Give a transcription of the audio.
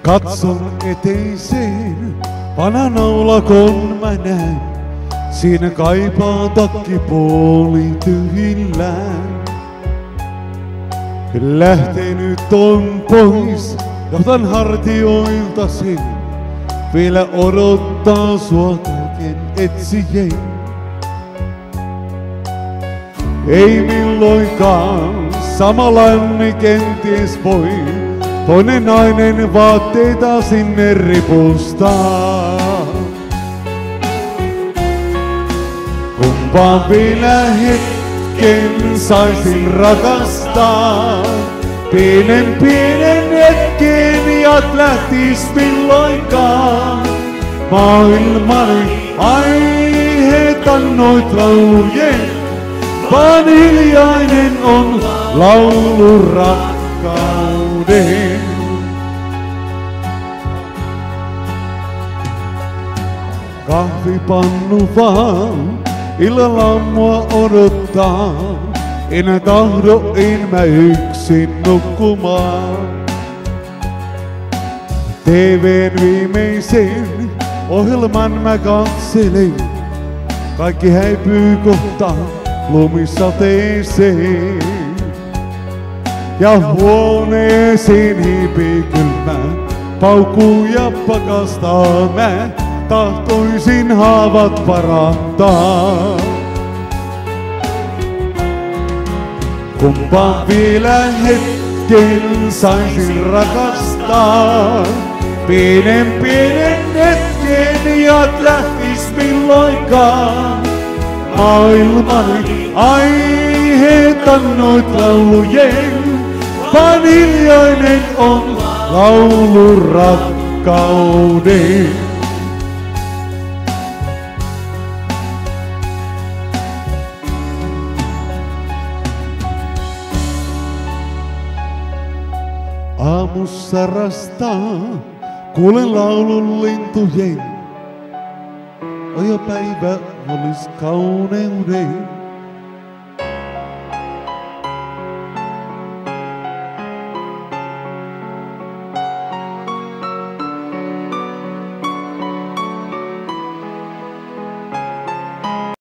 Katson eteiseen, vananaulakon mä näen. Siinä kaipaa takkipuoli tyhjillään. Lähtenyt on pois, johtan hartioiltasi. Vielä odottaa sua kaiken etsijien. Ei milloinkaan samanlainen kenties voi toinen nainen vaatteita sinne ripustaa. Kumpaan vielä hetken saisin rakastaa. Pienen hetken ja lähtis milloinkaan. Maailmani aiheeta noit laulujen, vaan hiljainen on laulu rakkauden. Kahvipannu vaan illalla mua odottaa. En tahdo, en mä yksin nukkumaan. TV:n viimeisen ohjelman mä katselen. Kaikki häipyy kohta lumisateeseen. Ja huoneeseen hiipii kylmä paukkuu ja pakastaa. Mä tahtoisin haavat parantaa. Kumpaan vielä hetken saisin rakastaa. Pienen hetken ja lähtis milloinkaan. Maailmani aiheeta noit laulujen, vaan hiljainen on laulu rakkauden. Aamussa rastaa, kuulen laulun lintujen. Jo päivä olis kauneuden.